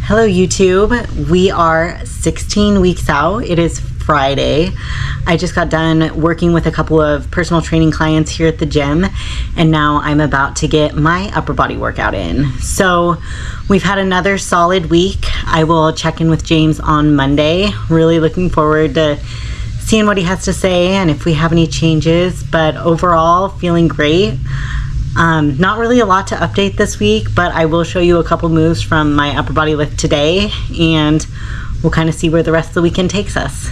Hello YouTube. We are 16 weeks out. It is Friday. I just got done working with a couple of personal training clients here at the gym, and now I'm about to get my upper body workout in. So we've had another solid week. I will check in with James on Monday. Really looking forward to seeing what he has to say and if we have any changes, but overall feeling great. Not really a lot to update this week, but I will show you a couple moves from my upper body lift today, and we'll kind of see where the rest of the weekend takes us.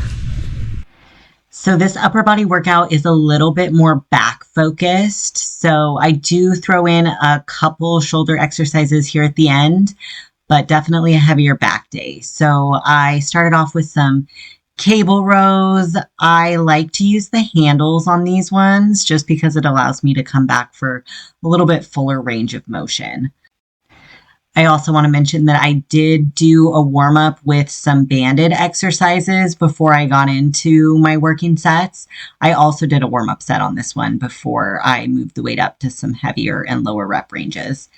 So this upper body workout is a little bit more back focused. So I do throw in a couple shoulder exercises here at the end, but definitely a heavier back day. So I started off with some cable rows. I like to use the handles on these ones just because it allows me to come back for a little bit fuller range of motion. I also want to mention that I did do a warm up with some banded exercises before I got into my working sets. I also did a warm up set on this one before I moved the weight up to some heavier and lower rep ranges.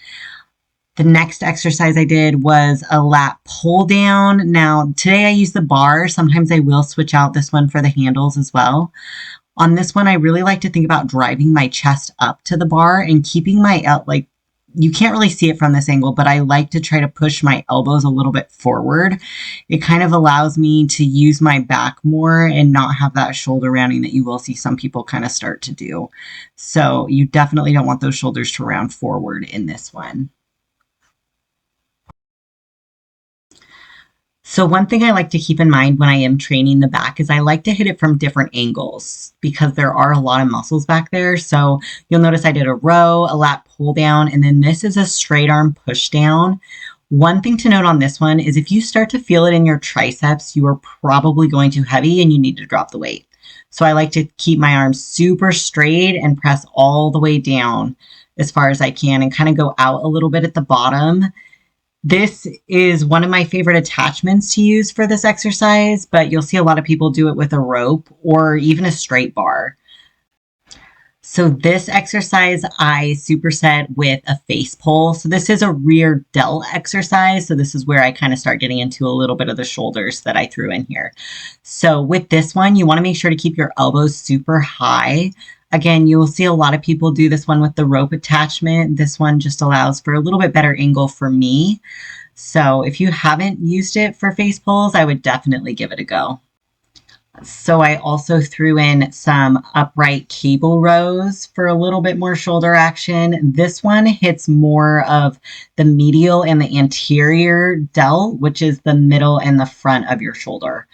The next exercise I did was a lat pull down. Now, today I use the bar. Sometimes I will switch out this one for the handles as well. On this one, I really like to think about driving my chest up to the bar and keeping my, you can't really see it from this angle, but I like to try to push my elbows a little bit forward. It kind of allows me to use my back more and not have that shoulder rounding that you will see some people kind of start to do. So you definitely don't want those shoulders to round forward in this one. So one thing I like to keep in mind when I am training the back is I like to hit it from different angles because there are a lot of muscles back there. So you'll notice I did a row, a lat pull down, and then this is a straight arm push down. One thing to note on this one is if you start to feel it in your triceps, you are probably going too heavy and you need to drop the weight. So I like to keep my arms super straight and press all the way down as far as I can and kind of go out a little bit at the bottom. This is one of my favorite attachments to use for this exercise, but you'll see a lot of people do it with a rope or even a straight bar. So this exercise I superset with a face pull. So this is a rear delt exercise. So this is where I kind of start getting into a little bit of the shoulders that I threw in here. So with this one, you want to make sure to keep your elbows super high. Again, you will see a lot of people do this one with the rope attachment. This one just allows for a little bit better angle for me. So if you haven't used it for face pulls, I would definitely give it a go. So I also threw in some upright cable rows for a little bit more shoulder action. This one hits more of the medial and the anterior delt, which is the middle and the front of your shoulder.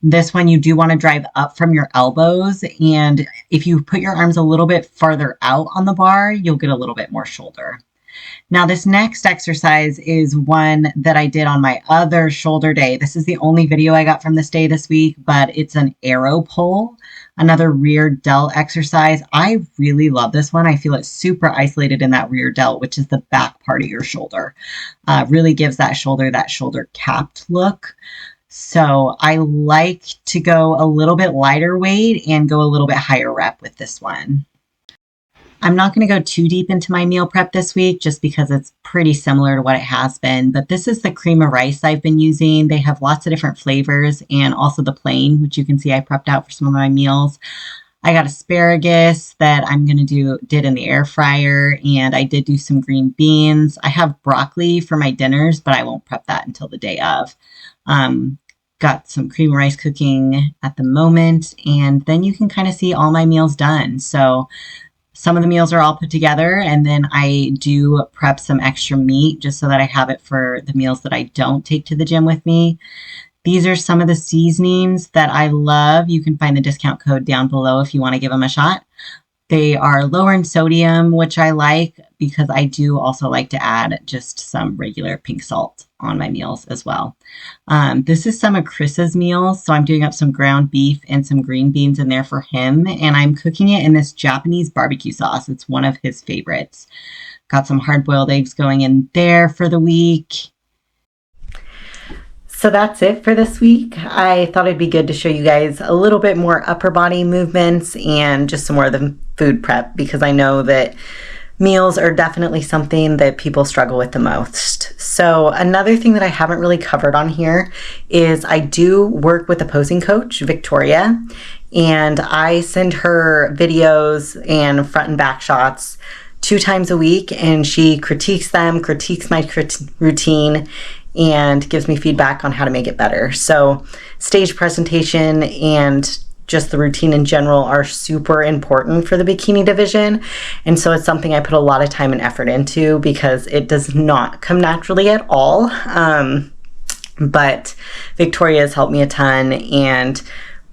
This one you do want to drive up from your elbows, and if you put your arms a little bit farther out on the bar, you'll get a little bit more shoulder. Now this next exercise is one that I did on my other shoulder day. This is the only video I got from this day this week, but it's an arrow pull, another rear delt exercise. I really love this one. I feel it's super isolated in that rear delt, which is the back part of your shoulder. Really gives that shoulder capped look. So I like to go a little bit lighter weight and go a little bit higher rep with this one. I'm not going to go too deep into my meal prep this week just because it's pretty similar to what it has been, but this is the cream of rice I've been using. They have lots of different flavors and also the plain, which you can see I prepped out for some of my meals. I got asparagus that I'm going to did in the air fryer, and I did do some green beans. I have broccoli for my dinners, but I won't prep that until the day of. Got some cream of rice cooking at the moment, and then you can kind of see all my meals done. So some of the meals are all put together, and then I do prep some extra meat just so that I have it for the meals that I don't take to the gym with me. These are some of the seasonings that I love. You can find the discount code down below if you want to give them a shot. They are lower in sodium, which I like because I do also like to add just some regular pink salt on my meals as well. This is some of Chris's meals. So I'm doing up some ground beef and some green beans in there for him. And I'm cooking it in this Japanese barbecue sauce. It's one of his favorites. Got some hard-boiled eggs going in there for the week. So that's it for this week. I thought it'd be good to show you guys a little bit more upper body movements and just some more of the food prep, because I know that Meals are definitely something that people struggle with the most. So another thing that I haven't really covered on here is I do work with a posing coach, Victoria, and I send her videos and front and back shots 2 times a week, and she critiques them, critiques my routine, and gives me feedback on how to make it better. So stage presentation and just the routine in general are super important for the bikini division. And so it's something I put a lot of time and effort into because it does not come naturally at all. But Victoria has helped me a ton, and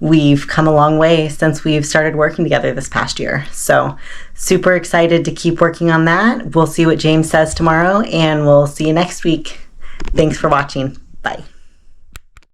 we've come a long way since we've started working together this past year. So super excited to keep working on that. We'll see what James says tomorrow, and we'll see you next week. Thanks for watching.